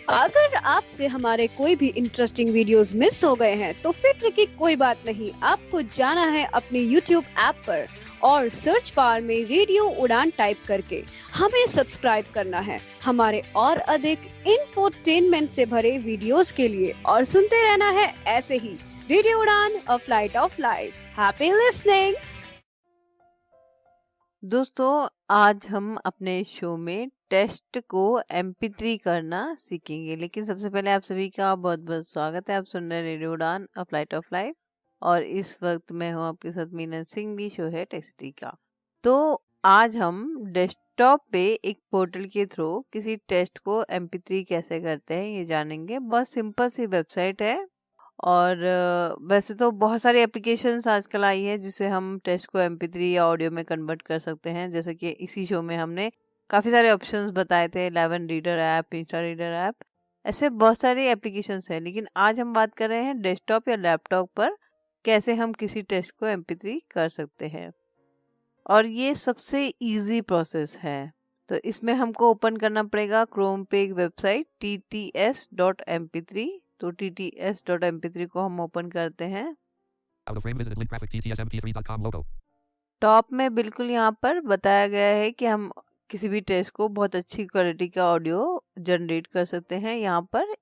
अगर आपसे हमारे कोई भी इंटरेस्टिंग वीडियोस मिस हो गए हैं तो फिक्र की कोई बात नहीं। आपको जाना है अपने YouTube ऐप पर और सर्च बार में रेडियो उड़ान टाइप करके हमें सब्सक्राइब करना है हमारे और अधिक इंफोटेनमेंट से भरे वीडियोस के लिए, और सुनते रहना है ऐसे ही radio Udaan, a flight of life. Happy listening. दोस्तों, आज हम अपने शो में टेस्ट को MP3 करना सीखेंगे, लेकिन सबसे पहले आप सभी का बहुत बहुत स्वागत है। आप सुन रहे हैं radio Udaan, a flight of life, और इस वक्त मैं हूँ आपके साथ मीना सिंह। भी शो है टेक्सिटी का। तो आज हम डेस्कटॉप पे एक पोर्टल के थ्रू किसी टेस्ट को MP3 कैसे करते हैं ये जानेंगे। बहुत सिंपल सी वेबसाइट है, और वैसे तो बहुत सारी एप्लीकेशंस आजकल आई है जिससे हम टेक्स्ट को MP3 या ऑडियो में कन्वर्ट कर सकते हैं। जैसे कि इसी शो में हमने काफ़ी सारे ऑप्शंस बताए थे, 11 reader app, Insta reader app, ऐसे बहुत सारी एप्लीकेशंस हैं। लेकिन आज हम बात कर रहे हैं डेस्कटॉप या लैपटॉप पर कैसे हम किसी टेक्स्ट को MP3 कर सकते हैं, और ये सबसे इजी प्रोसेस है। तो इसमें हमको ओपन करना पड़ेगा क्रोम पे एक वेबसाइट tts.mp3। तो tts.mp3 को हम ओपन करते हैं। टॉप में बिल्कुल यहाँ पर बताया गया है कि हम किसी भी टेक्स्ट को बहुत अच्छी क्वालिटी का ऑडियो जनरेट कर सकते हैं। यहाँ पर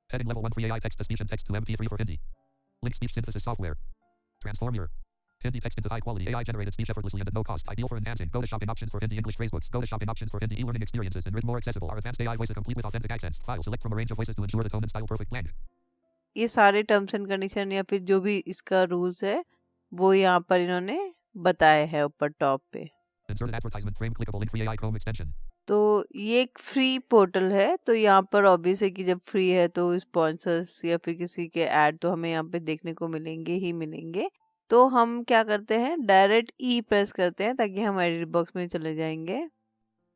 Hindi text into high quality AI generated speech effortlessly and at no cost. Ideal for enhancing Go to Shop in options for Hindi English phrasebooks. Go to Shop in options for Hindi e-learning experiences and written more accessible. Our advanced AI voice complete with authentic accents. File select from a range of voices to ensure the tone and style perfect blend. ये सारे terms and condition या फिर जो भी इसका rules है वो यहाँ पर इन्होंने बताए हैं ऊपर टॉप पे। Inserted advertisement frame clickable link free AI Chrome extension. तो ये एक फ्री पोर्टल है, तो यहाँ पर ऑब्वियस है कि जब फ्री है तो स्पॉन्सर्स या फिर किसी के ऐड तो हमें यहाँ पे देखने को मिलेंगे ही मिलेंगे। तो हम क्या करते हैं, डायरेक्ट ई प्रेस करते हैं ताकि हम एडिट बॉक्स में चले जाएंगे।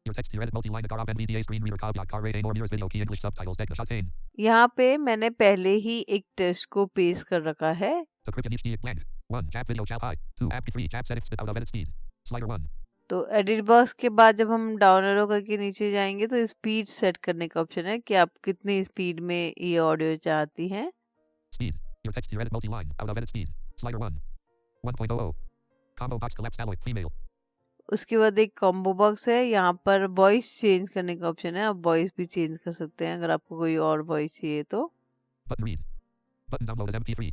Your text here edit multi-line agar up NVDA screen reader caveat car rate more mirrors video key English subtitles deck shot pane. यहाँ पे मैंने पहले ही एक टेक्स्ट को पेस्ट कर रखा है। The cricket each key blank. 1 tab video tab high. 2 app 3 tab settings out of edit speed. Slider 1. तो एडिट बॉक्स के बाद जब हम डाउन एरो करके नीचे जाएंगे तो स्पीड सेट करने का ऑप्शन है कि आप कितनी स्पीड में ये ऑडियो चाहती हैं। Speed. Your text here edit multi-line out of edit speed. Slider 1. 1.00. Combo box collapsed alloy female. उसके बाद एक कॉम्बो बॉक्स है, यहाँ पर वॉइस चेंज करने का ऑप्शन है। आप वॉइस भी चेंज कर सकते हैं अगर आपको कोई और वॉइस चाहिए तो। Button read. Button download as MP3.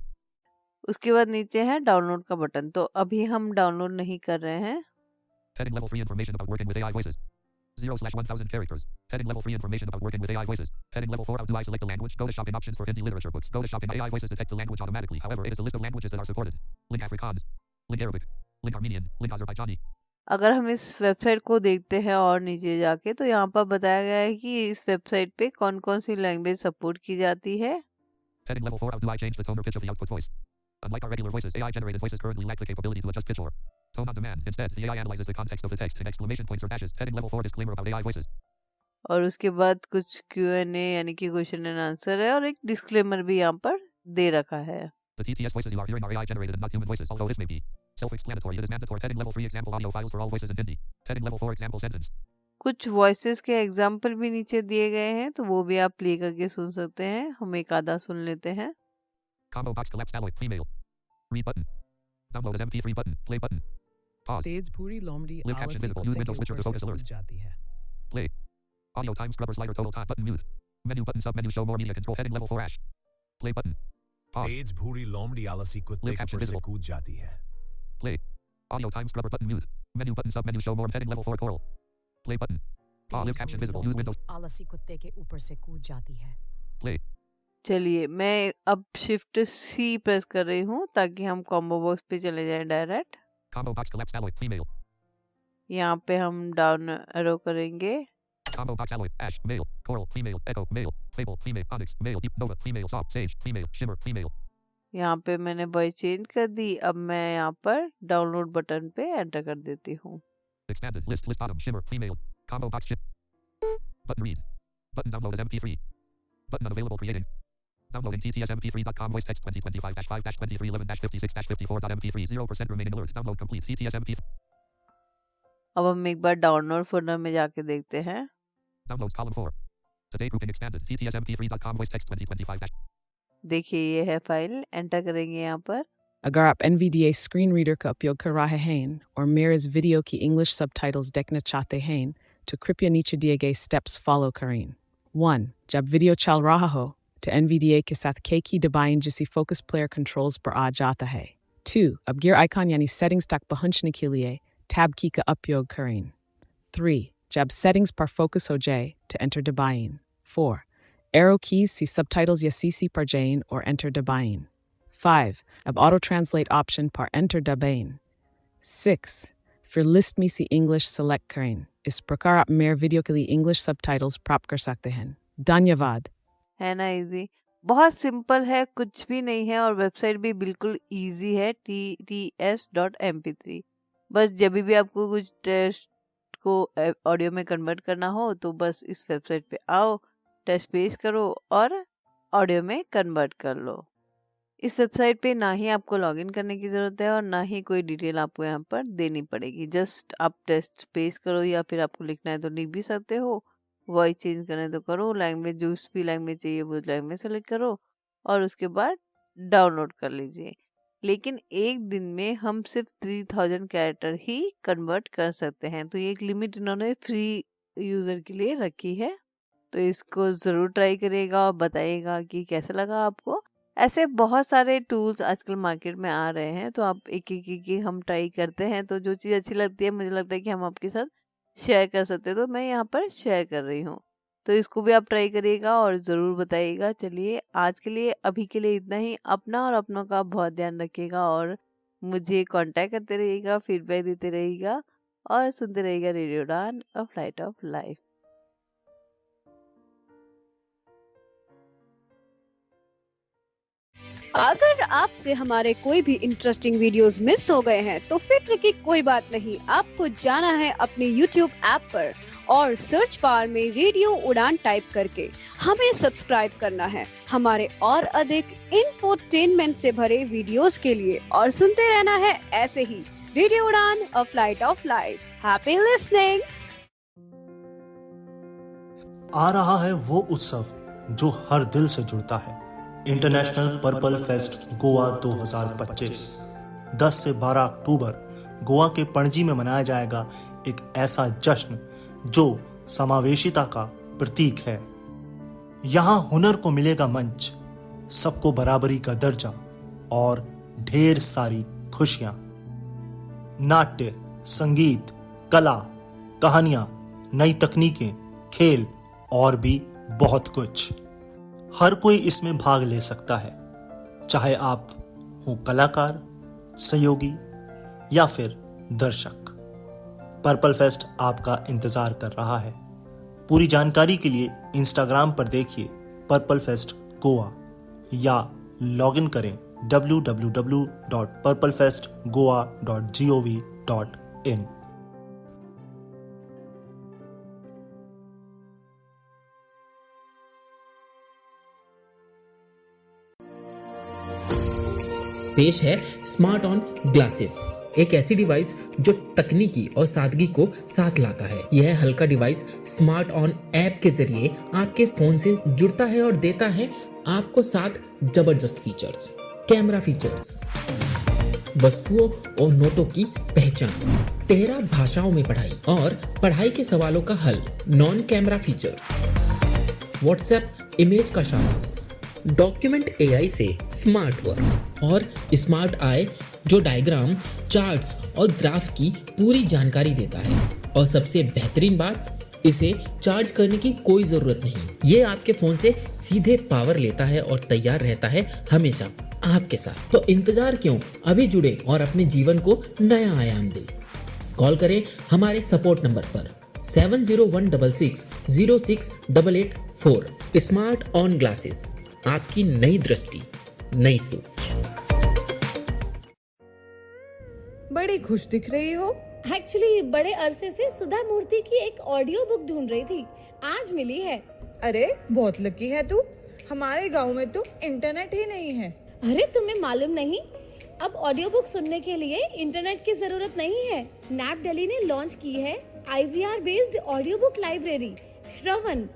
उसके बाद नीचे है डाउनलोड का बटन, तो अभी हम डाउनलोड नहीं कर रहे हैं। Heading level 3 information about working with AI voices. 0/1000 characters. Heading level 3 information about working with AI voices. Heading level 4 how do I select a language? Go to shop in options for Hindi literature books. Go to shop in AI voices detect the language automatically. However, it is a list of languages that are supported. Link Afrikaans. Link Arabic. Link Armenian. Link Azerbaijani. अगर हम इस website को देखते हैं और नीचे जाके तो यहाँ पर बताया गया है कि इस वेबसाइट पे कौन कौन सी लैंग्वेज सपोर्ट की जाती है। Heading level 4 how do I change the tone or pitch of the output voice? Unlike our regular voices, AI generated voices currently lack the capability to adjust pitch or tone on demand. Instead, the AI analyzes the context of the text and exclamation points or dashes. Heading level 4 disclaimer about AI voices. और उसके बाद कुछ Q&A यानी कि question and answer है, और एक disclaimer भी यहाँ पर दे रखा है। The TTS voices you are hearing are AI generated and not human voices, although this may be self-explanatory. It is mandatory. Heading level 3 example audio files for all voices in Hindi. Heading level 4 example sentence. कुछ voices के example भी नीचे दिए गए हैं, तो वो भी आप प्ले करके सुन सकते हैं। हम एक आधा सुन लेते हैं। Combo box collapsed alloy female. Read button. Download as MP3 button. Play button. Pause. तेज भूरी लोमड़ी Link caption आलसी visible. कुत्ते Use के window switcher ऊपर to से focus कूद alert. जाती है। Play. Audio time scrubber slider total time button mute. Menu button sub menu show more media control. Heading level 4 ash. Play button. Pause. तेज भूरी लोमड़ी आलसी कुत्ते Link के caption ऊपर से visible. कूद जाती है। Play. Audio time scrubber button mute. Menu button sub menu show more. Heading level 4 choral. Play button. Link तेज caption भूरी visible. Use windows. लोमड़ी आलसी कुत्ते के ऊपर से कूद जाती है। Play. चलिए, मैं अब शिफ्ट C प्रेस कर रही हूँ ताकि हम कॉम्बो बॉक्स पे चले जाएं direct. Combo box collapsed alloy female. यहाँ पे हम डाउन एरो करेंगे। Combo box alloy ash male coral female echo male fable female onyx male deep nova female soft sage female shimmer female. यहाँ पे मैंने वॉइस चेंज कर दी। अब मैं यहाँ पर डाउनलोड बटन पे एंटर कर देती हूँ। Expanded list bottom shimmer female combo box shift button read button download as MP3 button unavailable creating downloading ttsmp3.com voice text 2025-5-2311-56-54.mp3 0% remaining alert download complete ttsmp अब हम एक बार डाउनलोड फोल्डर में जाके देखते हैं। downloads column 4 The date grouping expanded. ttsmp3.com voice text 2025 देखिए ये है फाइल, एंटर करेंगे यहाँ पर। अगर आप NVDA स्क्रीन रीडर का उपयोग कर रहे हैं और मेरे इस वीडियो की इंग्लिश सबटाइटल्स देखना चाहते हैं तो कृपया नीचे दिए गए स्टेप्स फॉलो करें। 1. जब वीडियो चल रहा हो तो NVDA के साथ K की दबाएं जिससे फोकस प्लेयर कंट्रोल्स पर आ जाता है। 2. अब गियर आइकन यानी सेटिंग्स तक पहुंचने के लिए टैब की का उपयोग करें। 3. जब सेटिंग्स पर फोकस हो जाए तो एंटर दबाएं। 4. एरो कीज से सबटाइटल्स या CC पर जाएं और एंटर दबाएं। 5. अब ऑटो ट्रांसलेट ऑप्शन पर एंटर दबाएं। 6. फिर लिस्ट में से इंग्लिश सेलेक्ट करें। इस प्रकार आप मेरे वीडियो के लिए इंग्लिश सबटाइटल्स प्राप्त कर सकते हैं। धन्यवाद। है ना इजी, बहुत सिंपल है, कुछ भी नहीं है और वेबसाइट भी बिल्कुल इजी है, tts.mp3। बस जब भी आपको कुछ टेस्ट को ऑडियो में कन्वर्ट करना हो तो बस इस वेबसाइट पे आओ, टेस्ट पेश करो और ऑडियो में कन्वर्ट कर लो। इस वेबसाइट पे ना ही आपको लॉगिन करने की ज़रूरत है और ना ही कोई डिटेल आपको यहाँ पर देनी पड़ेगी। जस्ट आप टेस्ट पेश करो या फिर आपको लिखना है तो लिख भी सकते हो, वॉइस चेंज करना है तो करो, लैंग्वेज जो भी लैंग्वेज चाहिए वो लैंग्वेज सेलेक्ट करो और उसके बाद डाउनलोड कर लीजिए। लेकिन एक दिन में हम सिर्फ 3000 कैरेक्टर ही कन्वर्ट कर सकते हैं, तो ये एक लिमिट इन्होंने फ्री यूज़र के लिए रखी है। तो इसको ज़रूर ट्राई करिएगा और बताइएगा कि कैसा लगा आपको। ऐसे बहुत सारे टूल्स आजकल मार्केट में आ रहे हैं, तो आप एक एक हम ट्राई करते हैं, तो जो चीज़ अच्छी लगती है मुझे लगता है कि हम आपके साथ शेयर कर सकते हैं, तो मैं यहाँ पर शेयर कर रही हूँ। तो इसको भी आप ट्राई करिएगा और ज़रूर बताइएगा। चलिए आज के लिए अभी के लिए इतना ही। अपना और अपनों का बहुत ध्यान रखिएगा और मुझे कांटेक्ट करते रहिएगा, फीडबैक देते रहिएगा और सुनते रहिएगा radio Udaan, a flight of life. अगर आपसे हमारे कोई भी इंटरेस्टिंग वीडियोस मिस हो गए हैं तो फिक्र की कोई बात नहीं, आपको जाना है अपने YouTube ऐप पर और सर्च बार में रेडियो उड़ान टाइप करके हमें सब्सक्राइब करना है हमारे और अधिक इंफोटेनमेंट से भरे वीडियोस के लिए, और सुनते रहना है ऐसे ही radio Udaan, a flight of life. Happy listening. आ रहा है वो उत्सव जो हर दिल से जुड़ता है, इंटरनेशनल पर्पल फेस्ट गोवा 2025। 10 से 12 अक्टूबर गोवा के पणजी में मनाया जाएगा एक ऐसा जश्न जो समावेशिता का प्रतीक है। यहाँ हुनर को मिलेगा मंच, सबको बराबरी का दर्जा और ढेर सारी खुशियां। नाट्य, संगीत, कला, कहानियां, नई तकनीकें, खेल और भी बहुत कुछ। हर कोई इसमें भाग ले सकता है, चाहे आप हो कलाकार, सहयोगी या फिर दर्शक। पर्पल फेस्ट आपका इंतजार कर रहा है। पूरी जानकारी के लिए इंस्टाग्राम पर देखिए पर्पल फेस्ट गोवा या लॉगिन करें www.purplefestgoa.gov.in। पेश है स्मार्ट ऑन ग्लासेस, एक ऐसी डिवाइस जो तकनीकी और सादगी को साथ लाता है। यह हल्का डिवाइस स्मार्ट ऑन ऐप के जरिए आपके फोन से जुड़ता है और देता है आपको 7 जबरदस्त फीचर्स। कैमरा फीचर्स, वस्तुओं और नोटों की पहचान, 13 भाषाओं में पढ़ाई और पढ़ाई के सवालों का हल। Non camera features, WhatsApp image का सारांश, डॉक्यूमेंट AI से स्मार्ट वर्क और स्मार्ट आई जो डायग्राम, चार्ट्स और ग्राफ की पूरी जानकारी देता है। और सबसे बेहतरीन बात, इसे चार्ज करने की कोई जरूरत नहीं। ये आपके फोन से सीधे पावर लेता है और तैयार रहता है हमेशा आपके साथ। तो इंतजार क्यों, अभी जुड़े और अपने जीवन को नया आयाम दे। कॉल करें हमारे सपोर्ट नंबर पर 7016606884। स्मार्ट ऑन ग्लासेस, आपकी नई दृष्टि, नई सोच। बड़ी खुश दिख रही हो। एक्चुअली बड़े अरसे से सुधा मूर्ति की एक ऑडियो बुक ढूंढ रही थी, आज मिली है। अरे बहुत लकी है तू, हमारे गांव में तो इंटरनेट ही नहीं है। अरे तुम्हें मालूम नहीं, अब ऑडियो बुक सुनने के लिए इंटरनेट की जरूरत नहीं है। नैप दिल्ली ने लॉन्च की है IVR based audio book library Shravan.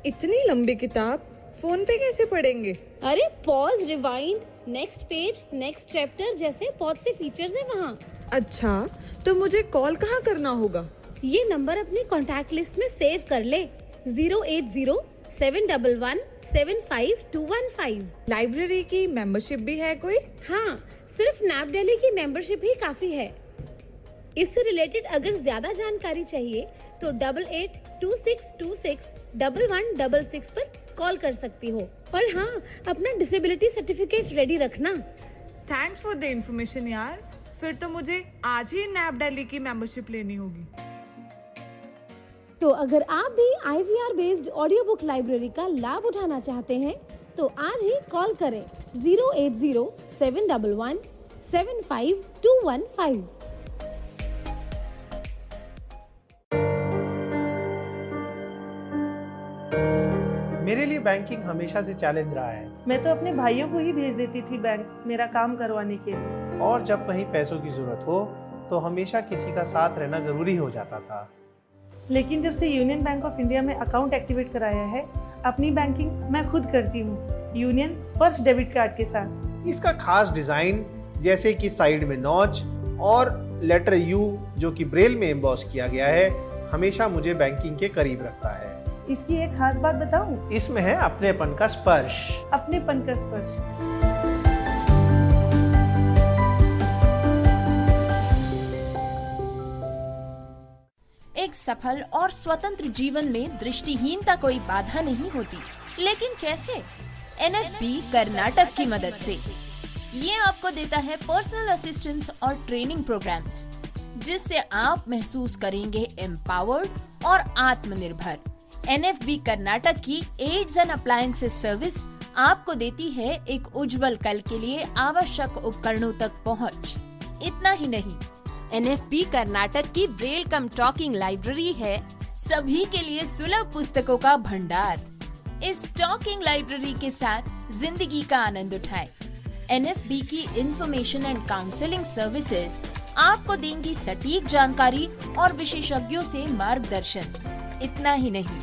इतनी लंबी किताब फोन पे कैसे पढ़ेंगे? अरे pause, rewind, next page, next chapter जैसे बहुत से फीचर्स हैं वहाँ। अच्छा, तो मुझे कॉल कहाँ करना होगा? ये नंबर अपने कॉन्टैक्ट लिस्ट में सेव कर ले, 080-711-75215। लाइब्रेरी की मेंबरशिप भी है कोई? हाँ, सिर्फ नैप दिल्ली की मेंबरशिप ही काफी है। इससे रिलेटेड अगर ज्यादा जानकारी चाहिए तो 8826261166 पर कॉल कर सकती हो। पर हाँ, अपना डिसेबिलिटी सर्टिफिकेट रेडी रखना। थैंक्स फॉर द इन्फॉर्मेशन यार। फिर तो मुझे आज ही नैप दिल्ली की मेंबरशिप लेनी होगी। तो अगर आप भी IVR based audio book library का लाभ उठाना चाहते हैं तो आज ही कॉल करें 080-711-75215। मेरे लिए बैंकिंग हमेशा से चैलेंज रहा है। मैं तो अपने भाइयों को ही भेज देती थी बैंक मेरा काम करवाने के लिए। और जब कहीं पैसों की जरूरत हो तो हमेशा किसी का साथ रहना जरूरी हो जाता था। लेकिन जब से यूनियन बैंक ऑफ इंडिया में अकाउंट एक्टिवेट कराया है, अपनी बैंकिंग मैं खुद करती हूँ, यूनियन स्पर्श डेबिट कार्ड के साथ। इसका खास डिजाइन, जैसे कि साइड में नॉच और लेटर यू जो कि ब्रेल में एम्बॉस किया गया है, हमेशा मुझे बैंकिंग के करीब रखता है। इसकी एक खास बात बताऊं? इसमें है अपनेपन का स्पर्श। अपनेपन का स्पर्श। एक सफल और स्वतंत्र जीवन में दृष्टिहीनता कोई बाधा नहीं होती, लेकिन कैसे? NFB कर्नाटक की मदद से। ये आपको देता है पर्सनल असिस्टेंस और ट्रेनिंग प्रोग्राम्स, जिससे आप महसूस करेंगे एम्पावर्ड और आत्मनिर्भर। NFB कर्नाटक की एड्स एंड अप्लायंसेस सर्विस आपको देती है एक उज्जवल कल के लिए आवश्यक उपकरणों तक पहुंच। इतना ही नहीं, NFB कर्नाटक की ब्रेल कम टॉकिंग लाइब्रेरी है सभी के लिए सुलभ पुस्तकों का भंडार। इस टॉकिंग लाइब्रेरी के साथ जिंदगी का आनंद उठाएं। NFB की इंफॉर्मेशन एंड काउंसलिंग सर्विसेज आपको देंगी सटीक जानकारी और विशेषज्ञों से मार्गदर्शन। इतना ही नहीं,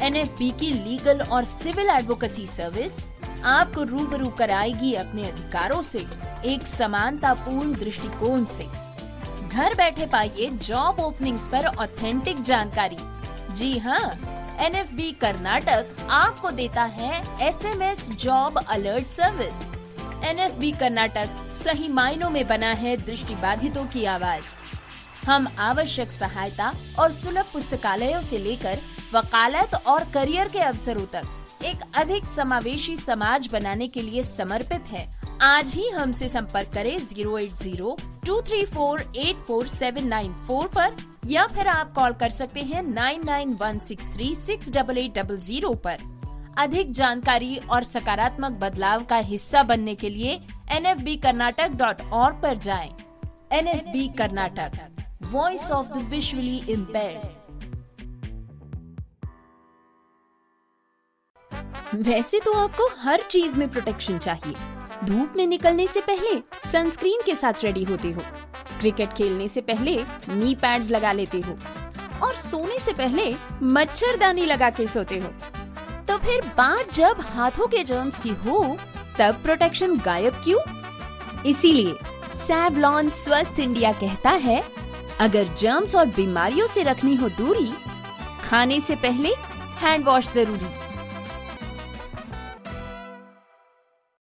NFB की लीगल और सिविल एडवोकेसी सर्विस आपको रूबरू कराएगी अपने अधिकारों से एक समानतापूर्ण दृष्टिकोण से। घर बैठे पाइए जॉब ओपनिंग्स पर ऑथेंटिक जानकारी। जी हाँ, NFB कर्नाटक आपको देता है SMS job alert service. NFB Karnataka सही मायनों में बना है दृष्टिबाधितों की आवाज। हम आवश्यक सहायता और सुलभ पुस्तकालयों से लेकर वकालत और करियर के अवसरों तक एक अधिक समावेशी समाज बनाने के लिए समर्पित है। आज ही हमसे संपर्क करें 08023484794 पर, या फिर आप कॉल कर सकते हैं 9916368800 पर। अधिक जानकारी और सकारात्मक बदलाव का हिस्सा बनने के लिए nfbkarnatak.org पर जाएं। NFB Karnataka, voice of the visually impaired. वैसे तो आपको हर चीज में प्रोटेक्शन चाहिए। धूप में निकलने से पहले सनस्क्रीन के साथ रेडी होते हो, क्रिकेट खेलने से पहले नी पैड्स लगा लेते हो, और सोने से पहले मच्छरदानी लगा के सोते हो। तो फिर बात जब हाथों के जर्म्स की हो, तब प्रोटेक्शन गायब क्यों? इसीलिए सैवलॉन स्वस्थ इंडिया कहता है, अगर जर्म्स और बीमारियों से रखनी हो दूरी, खाने से पहले हैंड वॉश जरूरी।